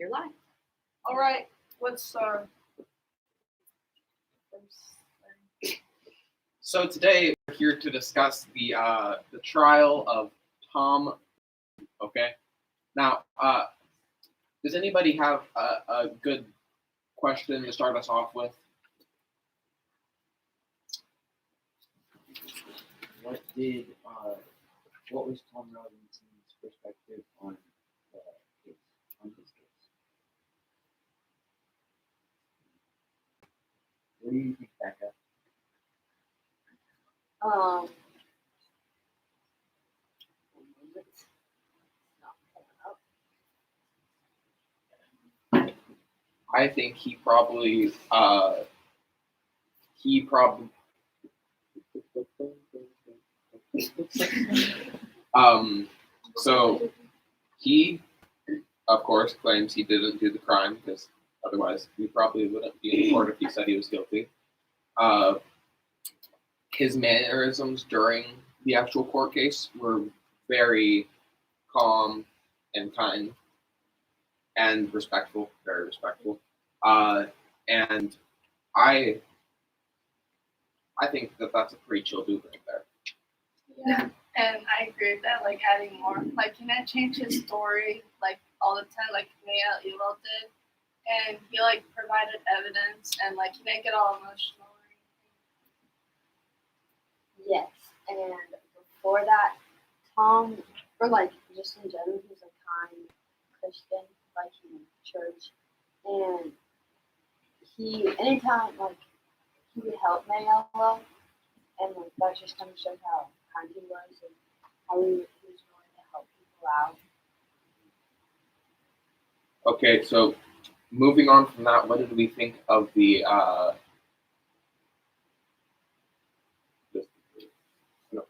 your life. All right, let's So today we're here to discuss the trial of Tom. Okay. Now, does anybody have a good question to start us off with? What was Tom Robinson's perspective on the case, on his case? What do you think, Becca? It's not pulling up. I think he probably so he of course claims he didn't do the crime because otherwise he probably wouldn't be in court if he said he was guilty. His mannerisms during the actual court case were very calm and kind and respectful, very respectful. And I think that that's a pretty chill dude right there. Yeah, and I agree with that. Like adding more, like he didn't change his story like all the time, like Ewell did, and he like provided evidence, and like he didn't get all emotional. Yes, and before that, Tom, or like just in general, he was a kind Christian, like in church, and he anytime like he would help Mayella, and like that just kind of showed how kind he was and how he was willing to help people out. Okay, so moving on from that, what did we think of the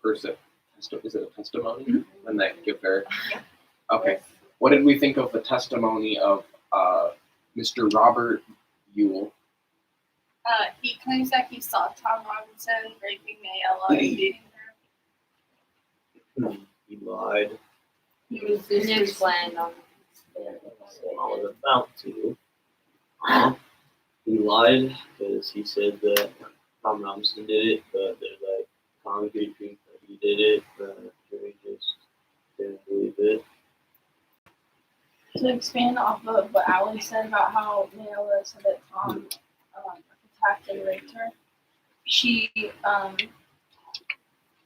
person? Is it a testimony? Mm-hmm. When they give their Yeah. Okay. What did we think of the testimony of Mr. Robert Ewell? He claims that he saw Tom Robinson raping Mayella and beating her. He lied. He was He didn't explain on I was about to. He lied because he said that Tom Robinson did it, but there's like concrete proof that he did it, but the jury just didn't believe it. To expand off of what Alan said about how Mayella said that Tom attacked and raped her,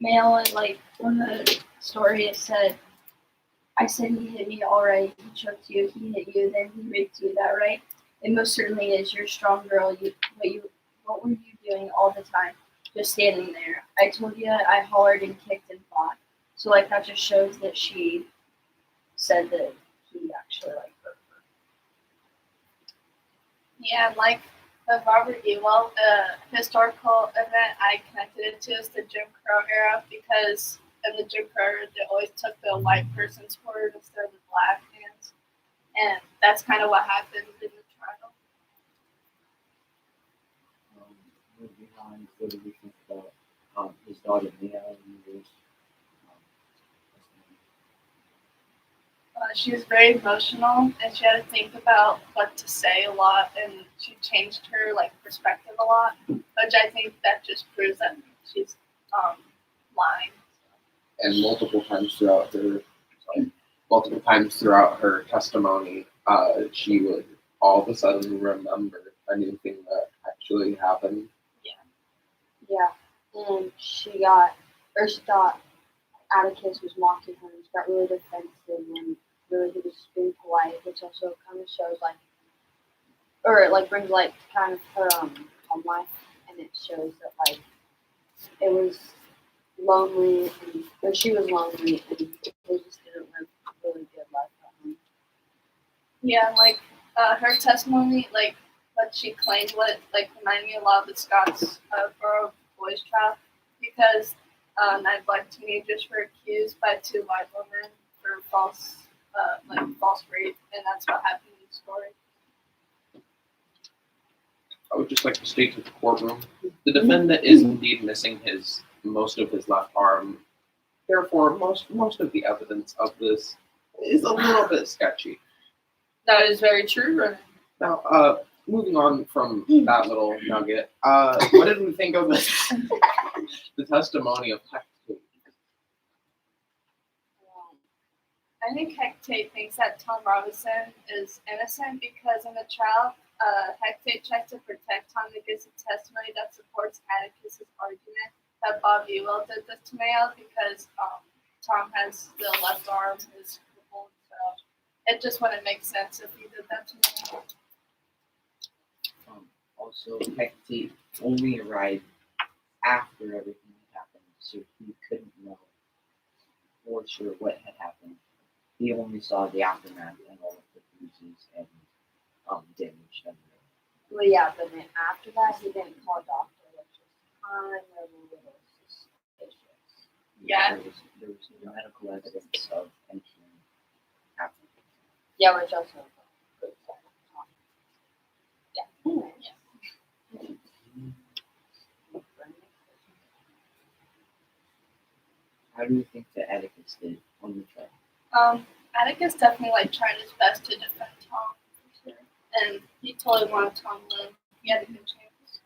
Mayella, like, on the story, it said, I said he hit me all right, he choked you, he hit you, then he raped you, that right? It most certainly is. You're a strong girl. What were you doing all the time? Just standing there. I told you I hollered and kicked and fought. So, like, that just shows that she said that he actually, like, hurt her. Yeah, like the Robert Ewell historical event, I connected it to is the Jim Crow era because in the Jim Crow era, they always took the white person's word instead of the black man's. And that's kind of what happened in the trial. Behind what do we think about his daughter Mayella and his She was very emotional, and she had to think about what to say a lot, and she changed her like perspective a lot, which I think that just proves that she's lying. And multiple times throughout her testimony, she would all of a sudden remember a new thing that actually happened. Yeah, and she thought Atticus was mocking her and she got really defensive and really he was just being polite, which also kind of shows it brings like kind of her home life, and it shows that like it was lonely or she was lonely and they just didn't live a really good life at home. Yeah, like her testimony, like what she claimed, what like reminded me a lot of the Scots Borough Boys trial because 9 black teenagers were accused by 2 white women for false rape, and that's what happened in the story. I would just like to state to the courtroom, the defendant is indeed missing most of his left arm. Therefore, most of the evidence of this is a little bit sketchy. That is very true, Renan. Now, moving on from that little nugget, what did we think of the testimony of Hecate? I think Hecate thinks that Tom Robinson is innocent because in the trial, Hecate tries to protect Tom and gives a testimony that supports Atticus' argument that Bob Ewell did this to Mayella because Tom has the left arm is crippled, so it just wouldn't make sense if he did that to Mayella. Also, Hecate only arrived after everything had happened, so he couldn't know for sure what had happened. He only saw the aftermath and all of the bruises and damage done. Well, yeah, but then after that, he didn't call a doctor, which was kind of a little suspicious. Yeah. There was no medical evidence of anything happening. Yeah, which also proves that Tom. Yeah. Anyway. How do you think that Atticus did on the trial? Atticus definitely tried his best to defend Tom, for sure. And he totally wanted Tom to live. He had a good chance.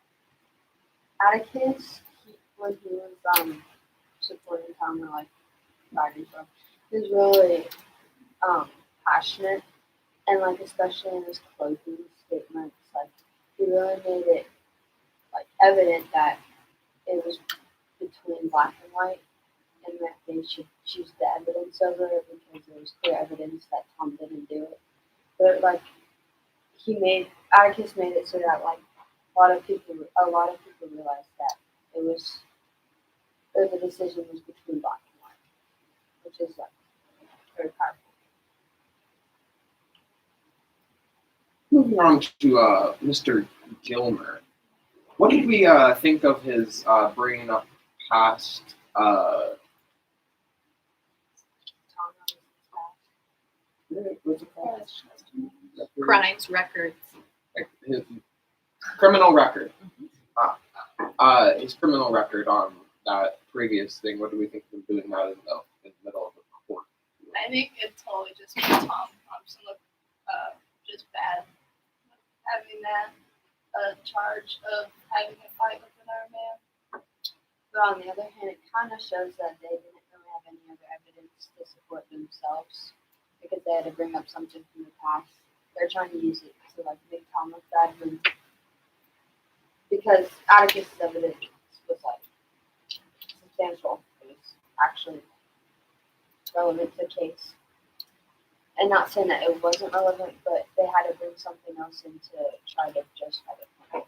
Atticus, when he was supporting Tom or like fighting for him, he was really passionate, and like especially in his closing statements, like he really made it like evident that it was between black and white, and that they should choose the evidence over it because there was clear evidence that Tom didn't do it. But like Atticus made it so that like a lot of people realized that the decision was between black and white, which is like very powerful. Moving on to Mr. Gilmer. What did we think of his bringing up past what's it called? Crimes records. His criminal record. His criminal record on that previous thing. What do we think of doing that in the middle of the court? I think it totally just made Tom Robinson look just bad. Having that charge of having a fight with another man. But on the other hand, it kind of shows that they didn't really have any other evidence to support themselves because they had to bring up something from the past. They're trying to use it to like make Tom look bad because Atticus' evidence was like substantial. It was actually relevant to the case. And not saying that it wasn't relevant, but they had to bring something else in to try to justify the point.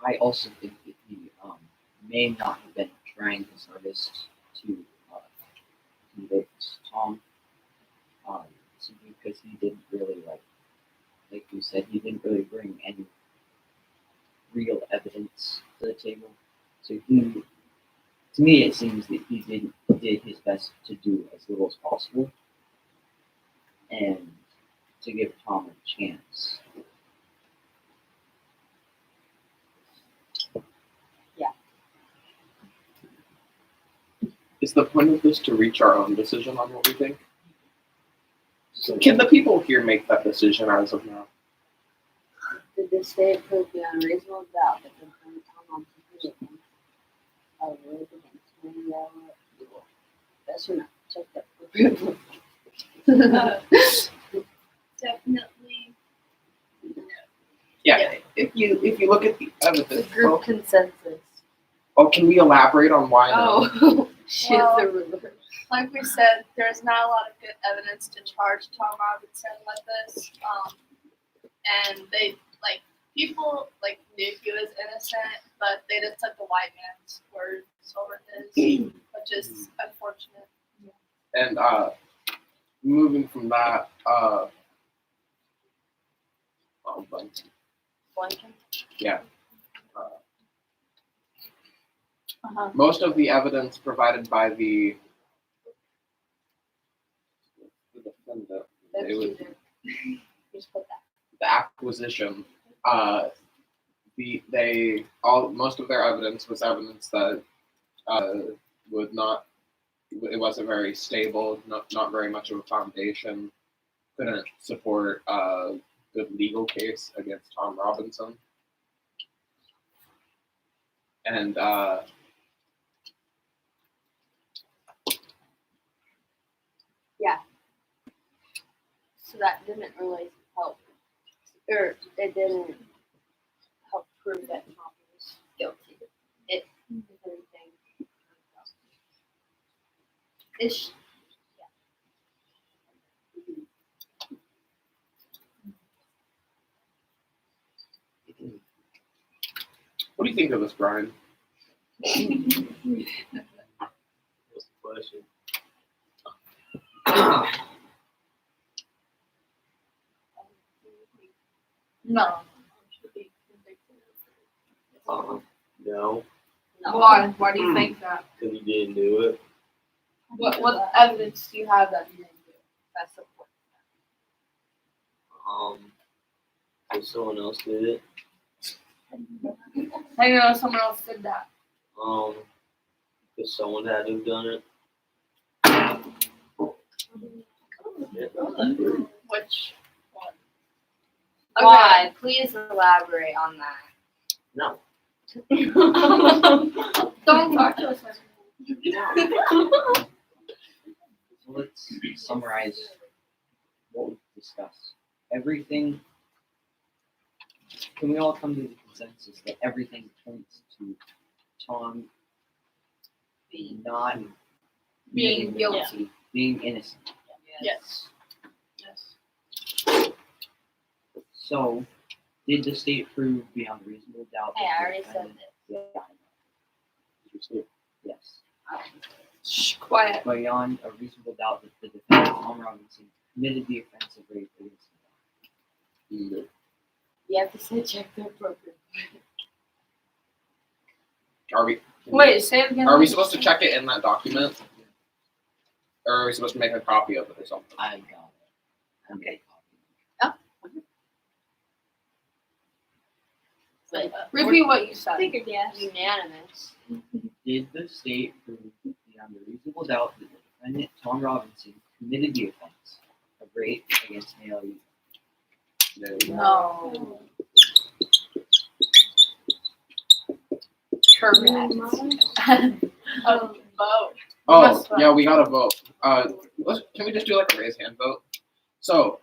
I also think that he may not have been trying his hardest to convict Tom, simply because he didn't really like you said, he didn't really bring any real evidence to the table. So to me, it seems that he did his best to do as little as possible, and to give Tom a chance. Is the point of this to reach our own decision on what we think? So Can the people here make that decision as of now? Did the state prove the unreasonable doubt that the current Tom Robinson position of rape against Mayella Ewell? Yes or no? Check that for approval. Definitely no. Yeah. If you look at the The evidence, group consensus. can we elaborate on why no? Oh, she's Well, the ruler. Like we said, there's not a lot of good evidence to charge Tom Robinson with this. And they people knew he was innocent, but they just took the white man's word over his, which is unfortunate. And moving from that, Blanking. yeah. Uh-huh. Most of the evidence provided by the defendant, it was Just put that. the acquisition. Most of their evidence was evidence that it wasn't very stable, not very much of a foundation, couldn't support a good legal case against Tom Robinson. And So that didn't really help, or it didn't help prove that Tom was guilty. It, if anything, it's, what do you think of this, Brian? What's the question? No. No, no. Why? Why do you think that? because he didn't do it. What evidence do you have that he didn't do it? That supports Because someone else did it. that. How do you know someone else did that? Because someone had to have done it. Which one? Why? Please elaborate on that. No. Don't talk to us. So let's summarize what we've discussed. Everything. Can we all come to the consensus that everything points to Tom not Being guilty. being innocent? Yes. Yes. So, did the state prove beyond reasonable doubt? Hey, that I the already said defendant- this. Yeah, I know. Yes. Shh, quiet. Beyond a reasonable doubt that the defendant, Tom Robinson, committed the offense of rape against him. You have to say check the appropriate. Are we? Wait, say it again. Are we supposed to check it in that document, or are we supposed to make a copy of it or something? I got it. Okay. Repeat what you said. Unanimous. Did the state prove beyond a reasonable doubt that the defendant, Tom Robinson, committed the offense of rape against Mayella? No. Correct. Vote. Oh, yeah, we got to vote. Can we just do like a raise hand vote? So,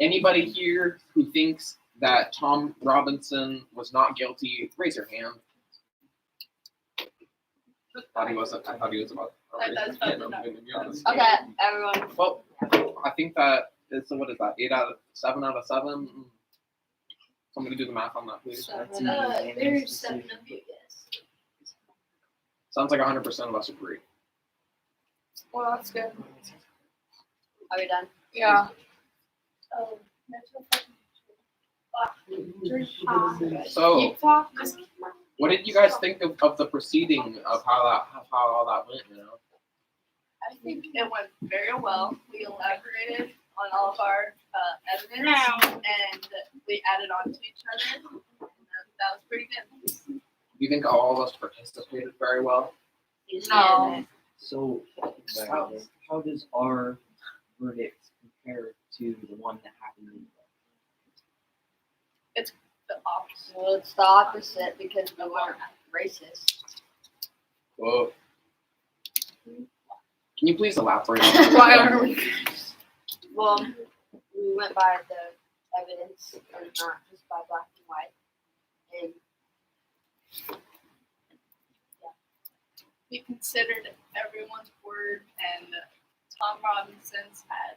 anybody here who thinks that Tom Robinson was not guilty, raise your hand. I thought he was about. That's fine. Okay, everyone. Well, I think that is, what is that? 7 out of 7. Somebody do the math on that, please. That's a unanimous There's decision. 7 of you, yes. Sounds like 100% of us agree. Well, that's good. Are we done? Yeah. Oh, So, keep talking. what did you guys think of the proceeding of how all that went? You know. I think it went very well. We elaborated on all of our evidence, and we added on to each other. And that was pretty good. Do you think all of us participated very well? No. So, how does our verdict compare to the one that happened in The opposite. Well, it's the opposite because we weren't racist. Whoa. Can you please elaborate on that? Why are we? Well, we went by the evidence and not just by black and white. And We considered everyone's word, and Tom Robinson's had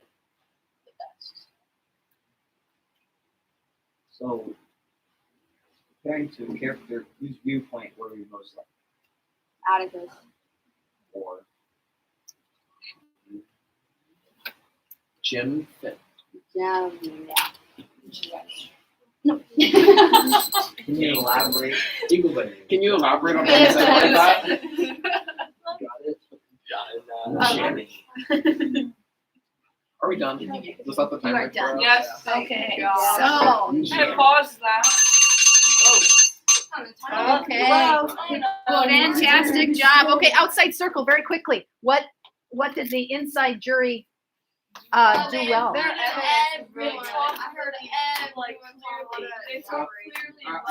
the best. So, comparing to a character whose viewpoint were we most like? Atticus. Or Jim Finn. Yeah. can you elaborate? Can you elaborate on what you said like that? Got it? Are we done? Just let the timer done. for us. Yes. Okay, Yeah. so, I paused that. okay. Fantastic job. Okay, outside circle, very quickly. What did the inside jury do well. Everyone. I heard everyone.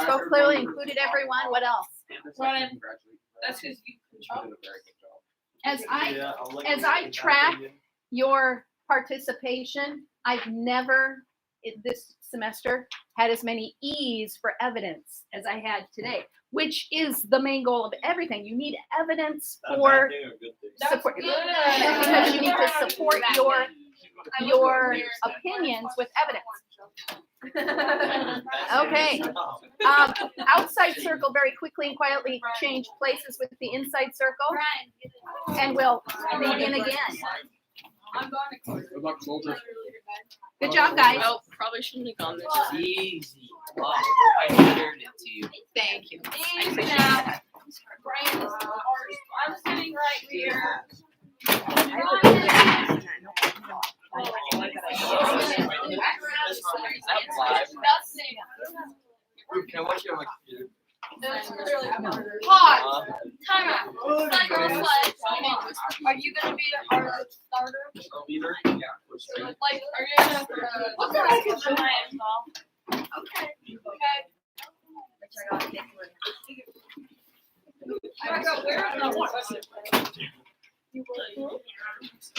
So clearly included everyone. What else? Ryan, That's because you you did a very good job. As I track your participation, I've never this semester had as many E's for evidence as I had today, which is the main goal of everything. You need evidence for support, because you need to support your opinions with evidence. Okay. Outside circle, very quickly and quietly change places with the inside circle, and we'll begin again. I'm going to Good luck, soldiers. Good job, guys. Oh, probably shouldn't have gone this. Easy. Wow. I compared it to you. Thank you. Easy now. I'm sitting right here. Can I watch it on my computer? Pause. Time out. Are you gonna be our starter? Leader? Yeah. Like, are you gonna? What the heck is my info? Okay. I got where?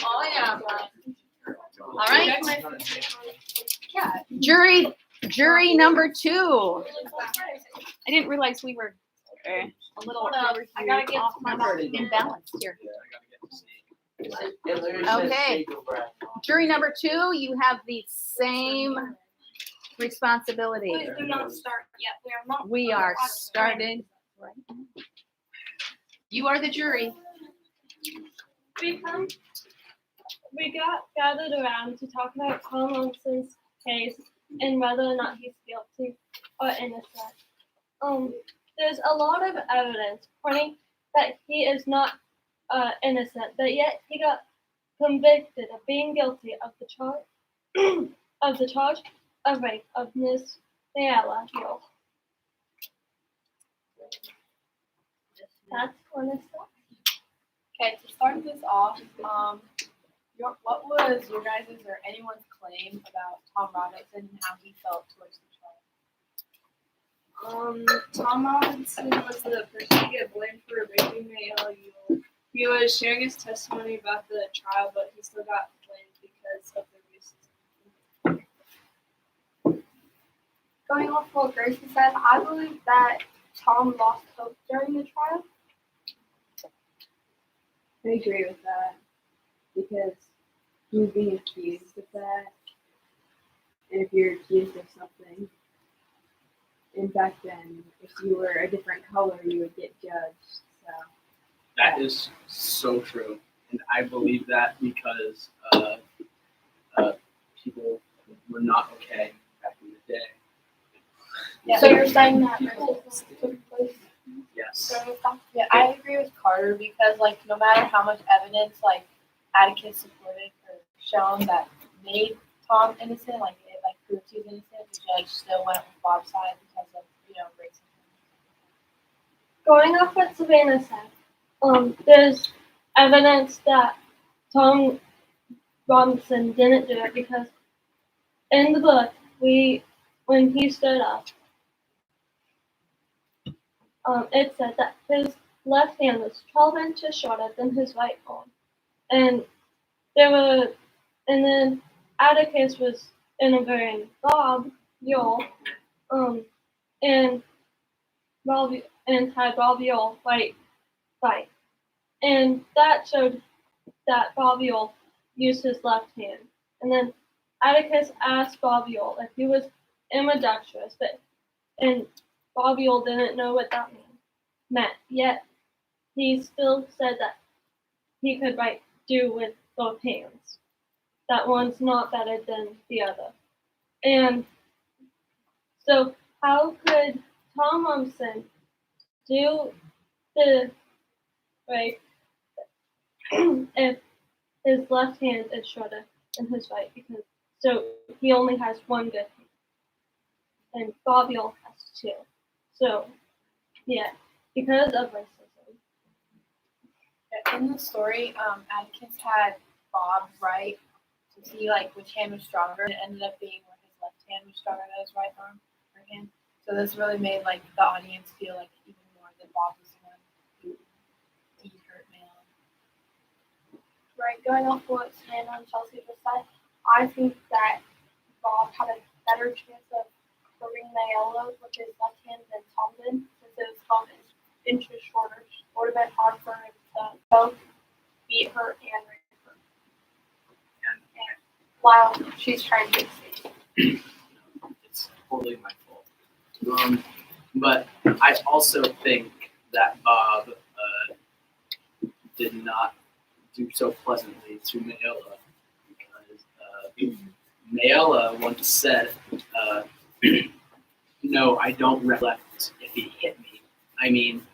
Oh yeah. All right. Jury number 2. I didn't realize we were a little I gotta get off number imbalanced here. Okay. Jury number 2, you have the same responsibility. Please do not start yet. We are started. You are the jury. We got gathered around to talk about Tom Wilson's case and whether or not he's guilty or innocent. There's a lot of evidence pointing that he is not innocent, but yet he got convicted of being guilty of the charge of rape of Miss Mayella. That's when it starts. Okay, to start this off, what was your guys' or anyone's claim about Tom Robinson and how he felt towards the trial? Tom Robinson was the person to get blamed for raping Mayella Ewell. He was sharing his testimony about the trial, but he still got blamed because of the racism. Going off what Gracie said, I believe that Tom lost hope during the trial. I agree with that because he was being accused of that. And if you're accused of something, and back then, if you were a different color, you would get judged. So that is so true, and I believe that because people were not okay back in the day. Yeah. So you're saying that racism took place? Yes. Yeah, I agree with Carter because, like, no matter how much evidence, like, Atticus supported or shown that made Tom innocent, like, it, like, proved he was innocent, the judge still went with Bob's side because of, racism. Going off what Savannah said, there's evidence that Tom Robinson didn't do it because in the book, when he stood up, it said that his left hand was 12 inches shorter than his right arm. And then Atticus was interviewing Bob Ewell, and had Bob Ewell fight. And that showed that Bob Ewell used his left hand. And then Atticus asked Bob Ewell if he was ambidextrous, and Bob Ewell didn't know what that meant. Yet he still said that he could do with both hands. That one's not better than the other. And so how could Tom Robinson do the right if his left hand is shorter than his right? So he only has one good hand, and Bob Ewell has 2. So yeah, because of racism. In the story, Atticus had Bob write to see like which hand was stronger. And it ended up being where his left hand was stronger than his right arm or hand. So this really made like the audience feel like even more that Bob was the one who did hurt Mayella. Right, going off what Hannah and Chelsea just said, I think that Bob had a better chance of hurting Mayella with his left hand than Tom did, since it was Tom inches shorter. It would have been hard for him to both beat her and rape her. And while she's trying to escape. It's totally my fault. But I also think that Bob did not do so pleasantly to Mayella because Mayella once said, "No, I don't recollect if he hit me. I mean,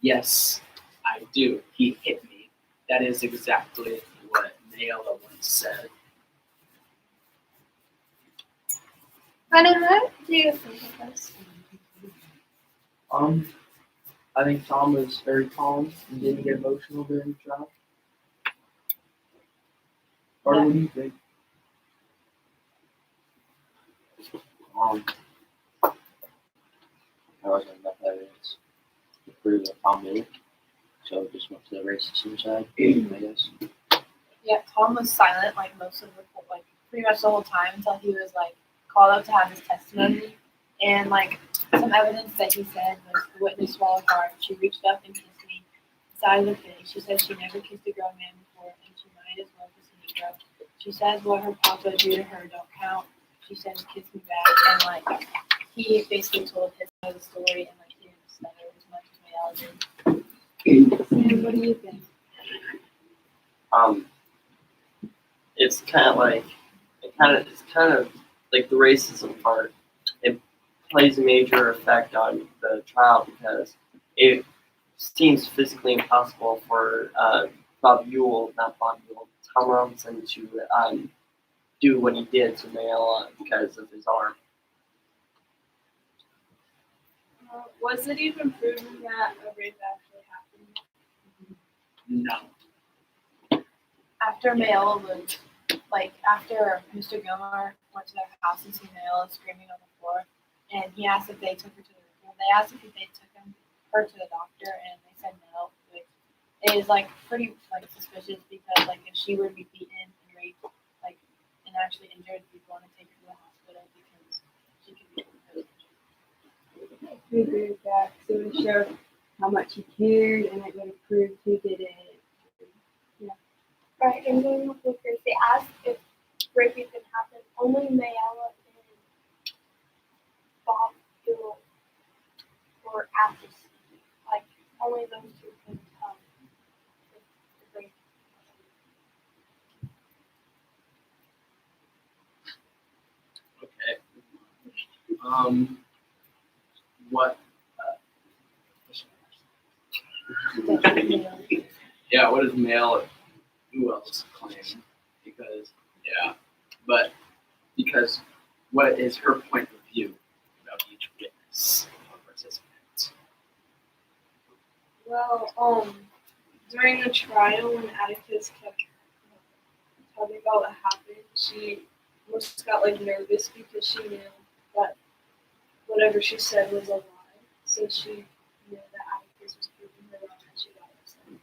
yes, I do. He hit me." That is exactly what Mayella once said. Brennan, what do you think of this? I think Tom was very calm and didn't get emotional during the trial. Or what do you think? There wasn't enough evidence to prove that Tom did it, so it just went to the racist suicide, I guess. Yeah, Tom was silent like most of the like pretty much the whole time until he was like called up to have his testimony. And like some evidence that he said was the witness swallowed hard. She reached up and kissed me side of the face. She said she never kissed a grown man before and she might as well kiss a Negro. She says what her papa do to her don't count. She says kiss me back, and like he basically told his side of the story and like he didn't stutter as much as Mayella did. Sam, what do you think? It's kind of like it's kind of like the racism part. It plays a major effect on the trial because it seems physically impossible for Ewell, Tom Robinson to do what he did to Mayella because of his arm. Was it even proven that a rape actually happened? No. After Mayella was like after Mr. Gilmore went to their house and see Mayella screaming on the floor, and he asked if they took her to they asked if they took her to the doctor, and they said no, which is like pretty like suspicious because like if she were to be beaten and raped like and actually injured, you'd want to take her to the hospital because she could be really injured. I agree with that. So it would show how much he cared and it would have proved who did it. Right, and going with what they asked if rape even happened. Only Mayella and Bob Ewell were at the scene. Like, only those two could tell if the rape. Okay. What? Yeah. What is Ewell's claim? Because what is her point of view about each witness or participant? Well, during the trial, when Atticus kept talking about what happened, she almost got like nervous because she knew that whatever she said was a lie. So she knew that Atticus was proving her wrong and she got upset.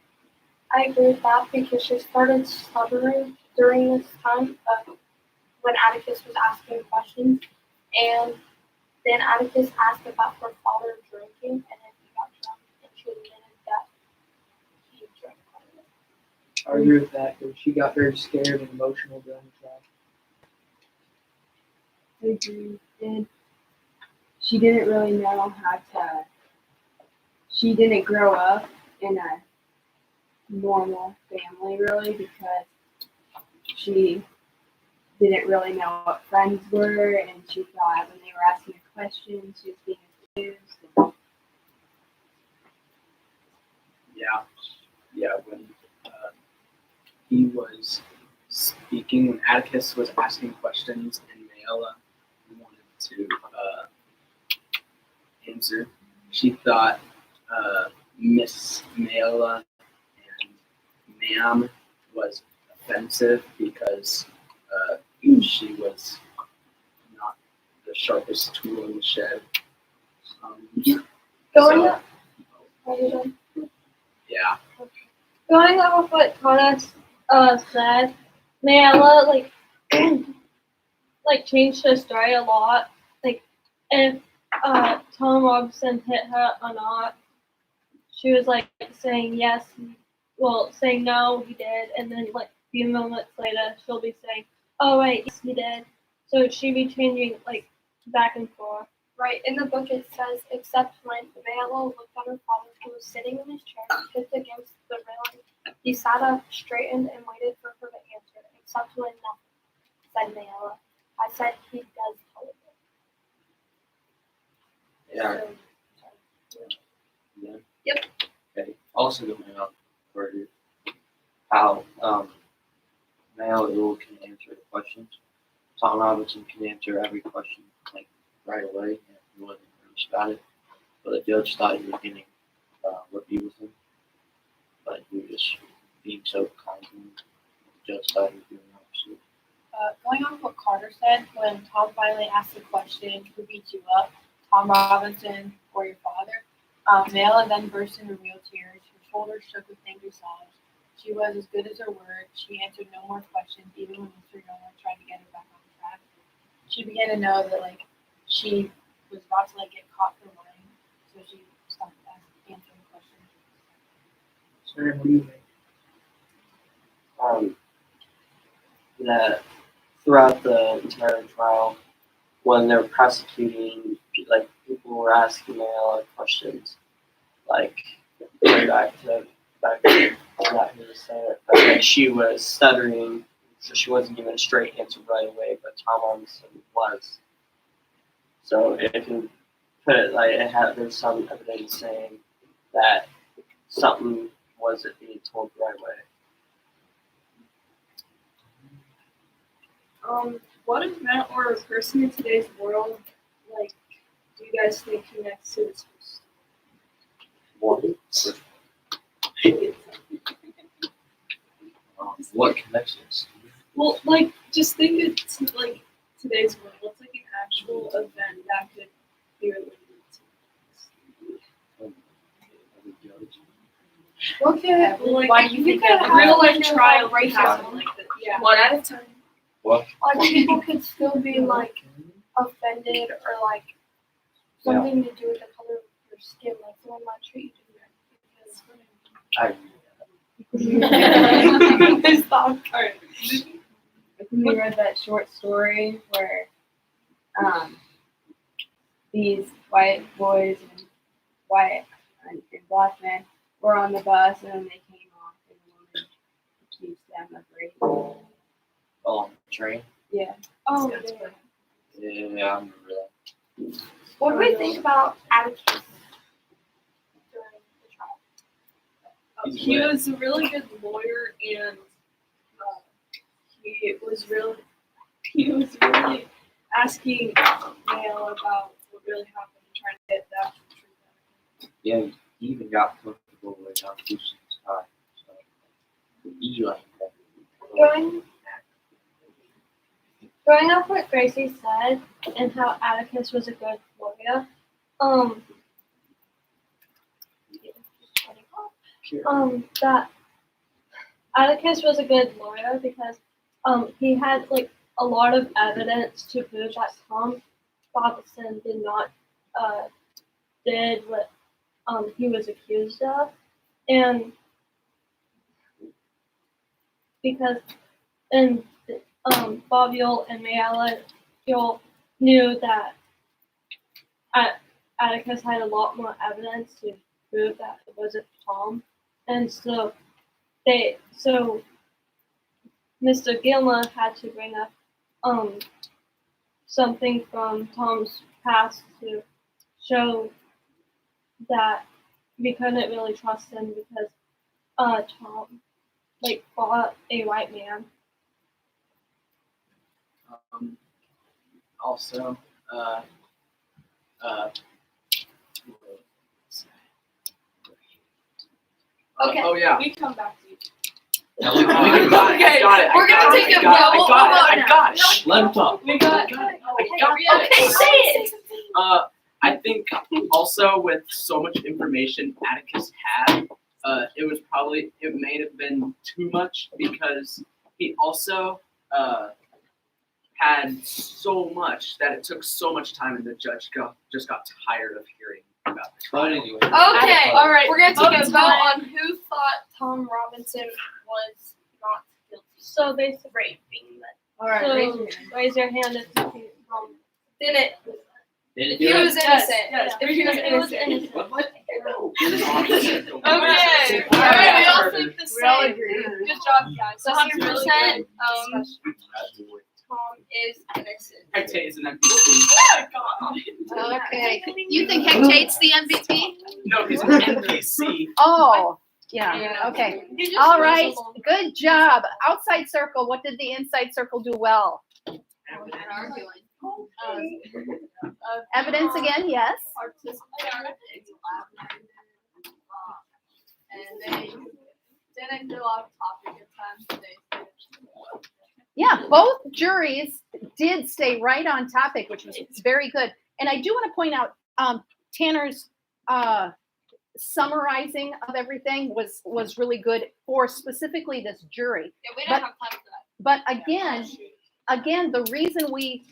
I agree with that because she started stuttering during this time when Atticus was asking questions, and then Atticus asked about her father drinking, and then he got drunk, and she admitted that he drank quite a bit. I agree with that because she got very scared and emotional during the trial. I agree. And she didn't really know how to, she didn't grow up in a normal family really because she didn't really know what friends were and she thought when they were asking her questions she was being accused. Yeah. When he was speaking, when Atticus was asking questions and Mayella wanted to answer, she thought Miss Mayella and ma'am was offensive because she was not the sharpest tool in the shed. Going So, up, yeah. going off what Connor said, Mayella like changed her story a lot. Like if Tom Robinson hit her or not, she was like saying yes, saying no, he did, and then like a few moments later she'll be saying, oh right, yes he did. So she'd be changing like back and forth. Right, in the book it says, except when Mayella looked at her father who was sitting in his chair, pinned against the railing. He sat up, straightened, and waited for her to answer, except when nothing, said Mayella. I said he does tell it. Yeah. Yeah. Yep. Okay. Also going on for how Mayella can answer the questions. Tom Robinson can answer every question like right away, and he wasn't nervous about it. But the judge thought he was getting review with him, but he was just being so kind to him. The judge thought he was doing the opposite. Going on what Carter said, when Tom finally asked the question, who beat you up, Tom Robinson or your father, Mayella then burst into real tears. Her shoulders shook with angry sobs. She was as good as her word. She answered no more questions, even when Mr. Gilmore tried to get her back on track. She began to know that she was about to get caught for lying, so she stopped answering questions. Sir, what do you think? That throughout the entire trial, when they were prosecuting, like people were asking Mayella questions, like going back to what he was saying, but then she was stuttering, so she wasn't giving a straight answer right away. But Tom Robinson was. So it can put it like there's some evidence saying that something wasn't being told the right way. What event or a person in today's world, do you guys think connects to this What connects us? Well, just think it's today's world. What's an actual event that could be related to Okay, why do you think that real life trial racism? Yeah. One at a time. What? People could still be offended or something to do with the color of your skin, someone might treat you different. Stop. Alright. We read that short story where these white boys and white and black men were on the bus and then they came off and the woman accused them of rape. Oh, on the train? Yeah. Oh, That's yeah. Yeah, I remember that. What do we think about Atticus during the trial? He was a really good lawyer and he was really asking Mayella about what really happened and trying to get the actual truth out of him. Yeah, he even got comfortable with Houston's tie. So, he like that. Going off what Gracie said and how Atticus was a good lawyer, that Atticus was a good lawyer because he had a lot of evidence to prove that Tom Robinson did not did what he was accused of, and because Bob Ewell and Mayella Ewell knew that Atticus had a lot more evidence to prove that it wasn't Tom, and so Mr. Gilmer had to bring up something from Tom's past to show that we couldn't really trust him because Tom fought a white man. Also, Okay. oh yeah. We come back to you. No, we I can got it. I got it. we're gonna take a vote. I got it. Shh, let him talk. We got. Okay, say it. I think also with so much information Atticus had, it may have been too much because he also had so much that it took so much time, and the judge just got tired of hearing about it. But anyway. Okay, All right. we're gonna take a Okay, vote on who thought Tom Robinson was not guilty. So they Raping them. All right, So raise your hand if you Didn't. Didn't He do it. was innocent. Yes, If he was it was innocent. innocent. Okay. All right, we all think the We all same. agree. Good job, guys. So 100%. Tom is innocent. Hecate is an MVP. Okay. You think Hectate's the MVP? No, he's an NPC. Oh, yeah. Okay. You just All use right. them. Good job. Outside circle. What did the inside circle do well? Evidence again, yes. And they didn't go off topic at times. Yeah, both juries did stay right on topic, which was very good. And I do want to point out Tanner's summarizing of everything was really good for specifically this jury. Yeah, we But- don't have time for that. But again, the reason we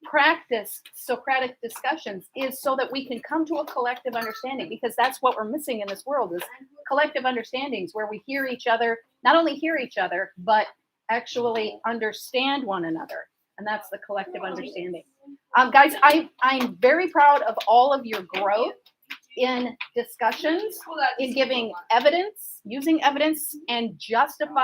practice Socratic discussions is so that we can come to a collective understanding, because that's what we're missing in this world is collective understandings where we hear each other, not only hear each other, but actually understand one another. And that's the collective understanding. Guys, I'm very proud of all of your growth in discussions, in giving evidence, using evidence, and justifying